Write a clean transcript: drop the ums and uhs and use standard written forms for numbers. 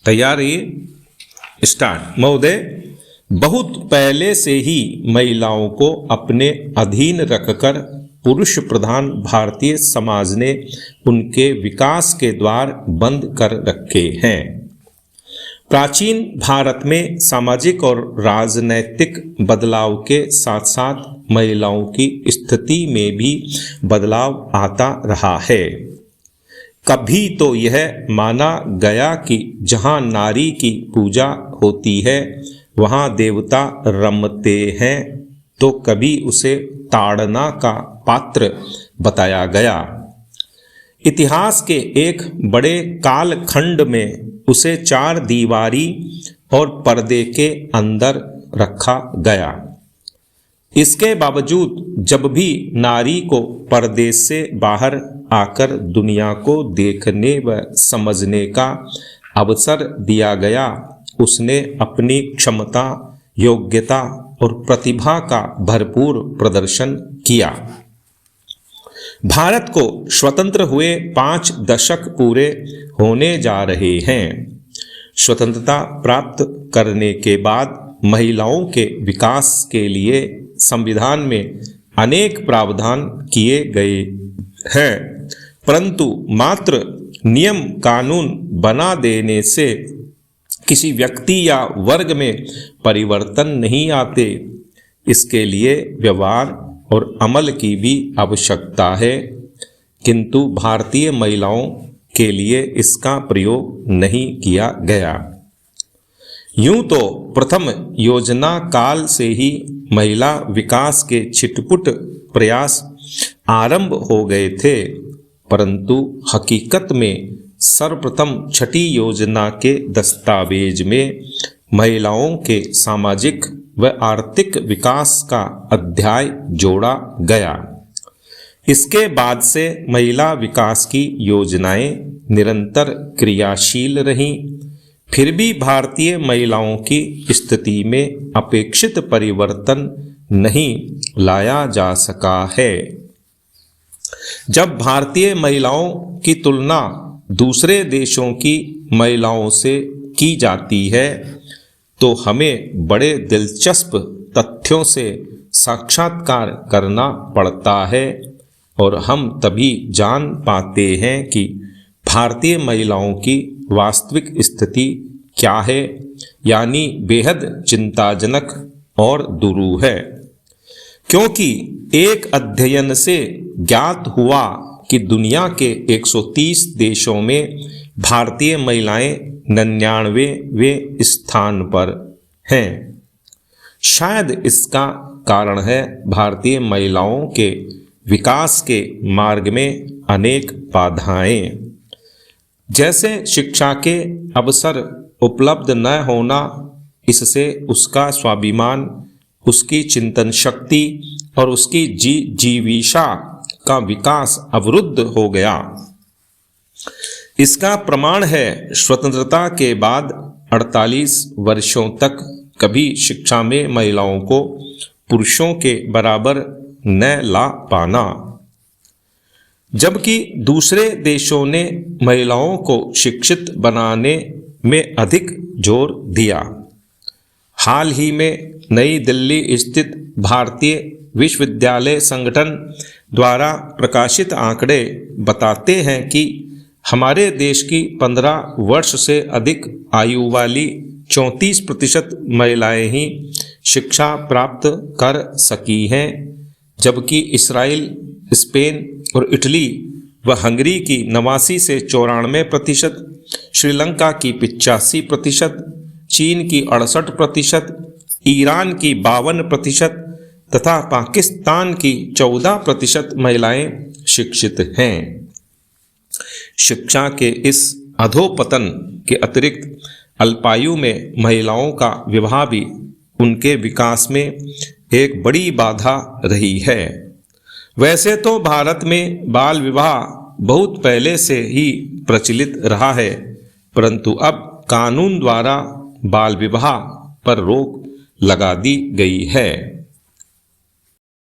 तैयार रहिए। स्टार्ट। महोदय, बहुत पहले से ही महिलाओं को अपने अधीन रखकर पुरुष प्रधान भारतीय समाज ने उनके विकास के द्वार बंद कर रखे हैं। प्राचीन भारत में सामाजिक और राजनैतिक बदलाव के साथ साथ महिलाओं की स्थिति में भी बदलाव आता रहा है। कभी तो यह माना गया कि जहाँ नारी की पूजा होती है वहाँ देवता रमते हैं, तो कभी उसे ताड़ना का पात्र बताया गया। इतिहास के एक बड़े कालखंड में उसे चार दीवारी और पर्दे के अंदर रखा गया। इसके बावजूद जब भी नारी को पर्दे से बाहर आकर दुनिया को देखने व समझने का अवसर दिया गया, उसने अपनी क्षमता, योग्यता और प्रतिभा का भरपूर प्रदर्शन किया। भारत को स्वतंत्र हुए 5 दशक पूरे होने जा रहे हैं। स्वतंत्रता प्राप्त करने के बाद महिलाओं के विकास के लिए संविधान में अनेक प्रावधान किए गए हैं, परंतु मात्र नियम कानून बना देने से किसी व्यक्ति या वर्ग में परिवर्तन नहीं आते। इसके लिए व्यवहार और अमल की भी आवश्यकता है, किंतु भारतीय महिलाओं के लिए इसका प्रयोग नहीं किया गया। यूं तो प्रथम योजना काल से ही महिला विकास के छिटपुट प्रयास आरंभ हो गए थे, परंतु हकीकत में सर्वप्रथम छठी योजना के दस्तावेज में महिलाओं के सामाजिक व आर्थिक विकास का अध्याय जोड़ा गया। इसके बाद से महिला विकास की योजनाएं निरंतर क्रियाशील रहीं, फिर भी भारतीय महिलाओं की स्थिति में अपेक्षित परिवर्तन नहीं लाया जा सका है। जब भारतीय महिलाओं की तुलना दूसरे देशों की महिलाओं से की जाती है तो हमें बड़े दिलचस्प तथ्यों से साक्षात्कार करना पड़ता है और हम तभी जान पाते हैं कि भारतीय महिलाओं की वास्तविक स्थिति क्या है, यानी बेहद चिंताजनक और दुरूह है। क्योंकि एक अध्ययन से ज्ञात हुआ कि दुनिया के 130 देशों में भारतीय महिलाएं 99वें स्थान पर हैं। शायद इसका कारण है भारतीय महिलाओं के विकास के मार्ग में अनेक बाधाएं, जैसे शिक्षा के अवसर उपलब्ध न होना। इससे उसका स्वाभिमान, उसकी चिंतन शक्ति और उसकी जीविका का विकास अवरुद्ध हो गया। इसका प्रमाण है स्वतंत्रता के बाद 48 वर्षों तक कभी शिक्षा में महिलाओं को पुरुषों के बराबर न ला पाना, जबकि दूसरे देशों ने महिलाओं को शिक्षित बनाने में अधिक जोर दिया। हाल ही में नई दिल्ली स्थित भारतीय विश्वविद्यालय संगठन द्वारा प्रकाशित आंकड़े बताते हैं कि हमारे देश की 15 वर्ष से अधिक आयु वाली 34% महिलाएं ही शिक्षा प्राप्त कर सकी हैं, जबकि इस्राइल, स्पेन और इटली व हंगरी की 89 से 94%, श्रीलंका की 85%, चीन की 68%, ईरान की 52% तथा पाकिस्तान की 14% महिलाएं शिक्षित हैं। शिक्षा के इस अधोपतन के अतिरिक्त अल्पायु में महिलाओं का विवाह भी उनके विकास में एक बड़ी बाधा रही है। वैसे तो भारत में बाल विवाह बहुत पहले से ही प्रचलित रहा है, परंतु अब कानून द्वारा बाल विवाह पर रोक लगा दी गई है।